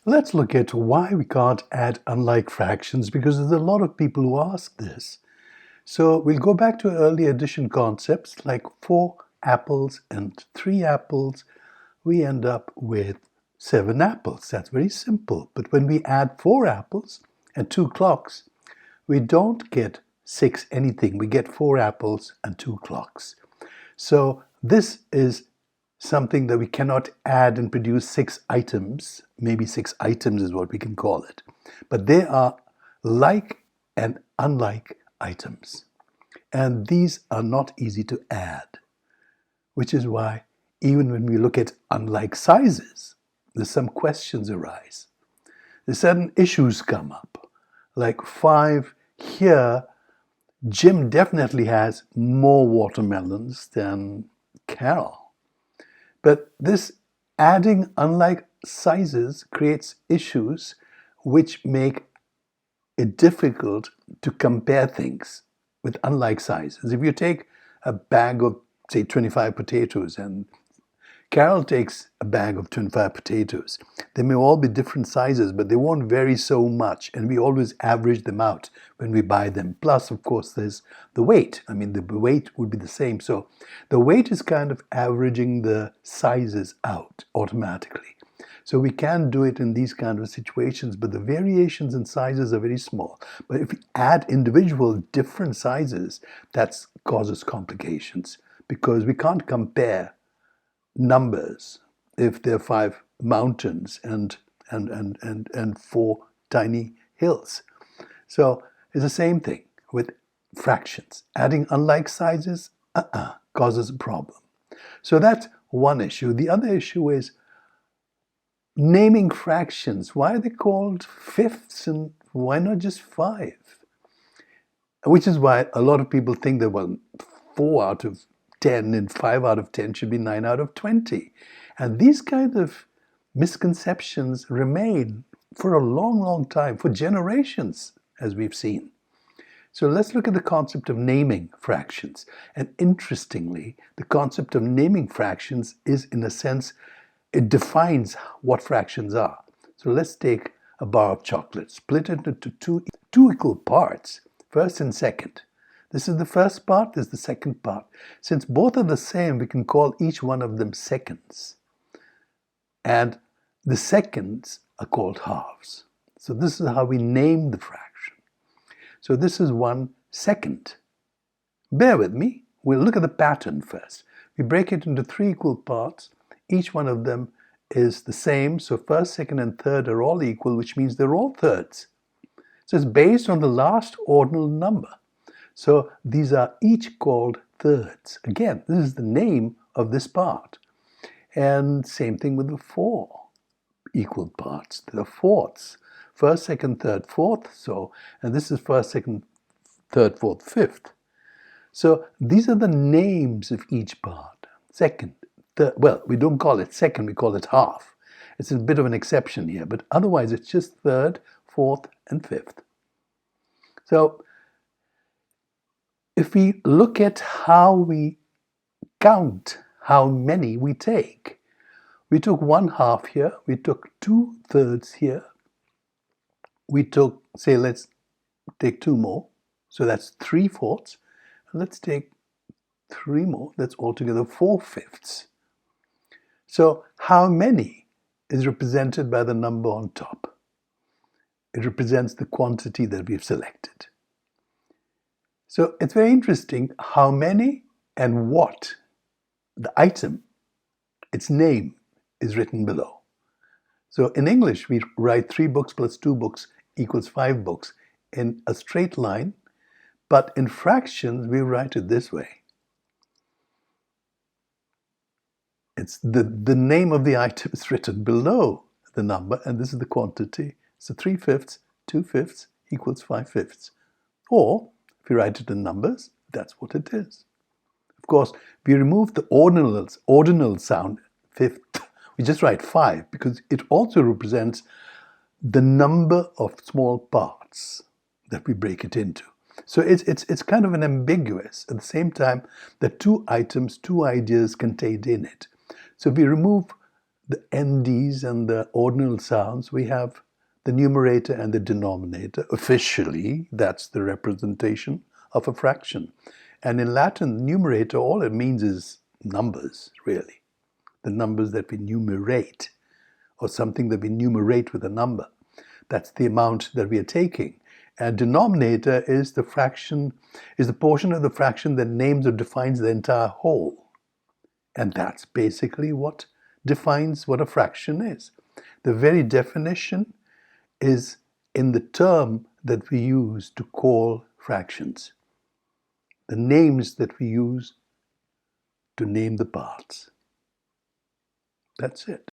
Let's look at why we can't add unlike fractions, because there's a lot of people who ask this. So we'll go back to early addition concepts like 4 apples and 3 apples. We end up with 7 apples. That's very simple. But when we add 4 apples and 2 clocks, we don't get 6 anything. We get 4 apples and 2 clocks. So this is something that we cannot add and produce 6 items. Maybe 6 items is what we can call it. But they are like and unlike items. And these are not easy to add, which is why even when we look at unlike sizes, there's some questions arise. There's certain issues come up, like 5 here. Jim definitely has more watermelons than Carol. But this adding unlike sizes creates issues which make it difficult to compare things with unlike sizes. If you take a bag of, say, 25 potatoes and Carol takes a bag of 25 potatoes. They may all be different sizes, but they won't vary so much, and we always average them out when we buy them. Plus, of course, there's the weight. I mean, the weight would be the same. So the weight is kind of averaging the sizes out automatically. So we can do it in these kind of situations, but the variations in sizes are very small. But if we add individual different sizes, that causes complications because we can't compare numbers if there are 5 mountains and 4 tiny hills. So it's the same thing with fractions. Adding unlike sizes causes a problem. So that's one issue. The other issue is naming fractions. Why are they called fifths and why not just 5? Which is why a lot of people think that, well, 4 out of 10 and 5 out of 10 should be 9 out of 20. And these kind of misconceptions remain for a long, long time, for generations, as we've seen. So let's look at the concept of naming fractions. And interestingly, the concept of naming fractions is, in a sense, it defines what fractions are. So let's take a bar of chocolate, split it into two equal parts, first and second. This is the first part, this is the second part. Since both are the same, we can call each one of them seconds. And the seconds are called halves. So this is how we name the fraction. So this is 1 second. Bear with me. We'll look at the pattern first. We break it into 3 equal parts. Each one of them is the same. So first, second, and third are all equal, which means they're all thirds. So it's based on the last ordinal number. So these are each called thirds. Again, this is the name of this part. And same thing with the 4 equal parts. There are fourths. First, second, third, fourth. So, and this is first, second, third, fourth, fifth. So these are the names of each part. Second, third, well, we don't call it second, we call it half. It's a bit of an exception here, but otherwise it's just third, fourth, and fifth. So if we look at how we count how many we take, we took 1/2 here, we took 2/3 here, we took, say, let's take 2 more, so that's 3/4, and let's take 3 more, that's altogether 4/5. So how many is represented by the number on top? It represents the quantity that we've selected. So it's very interesting how many and what, the item, its name is written below. So in English, we write 3 books plus 2 books equals 5 books in a straight line, but in fractions, we write it this way. It's the name of the item is written below the number, and this is the quantity. So 3/5, 2/5 equals 5/5. Or, if you write it in numbers, that's what it is. Of course, we remove the ordinal sound, fifth. We just write 5 because it also represents the number of small parts that we break it into. So it's kind of an ambiguous. At the same time, the 2 items, 2 ideas contained in it. So if we remove the NDs and the ordinal sounds, we have the numerator and the denominator. Officially, that's the representation of a fraction. And in Latin, numerator, all it means is numbers, really. The numbers that we numerate, or something that we numerate with a number. That's the amount that we are taking. And denominator is the fraction, is the portion of the fraction that names or defines the entire whole. And that's basically what defines what a fraction is. The very definition is in the term that we use to call fractions. The names that we use to name the parts. That's it.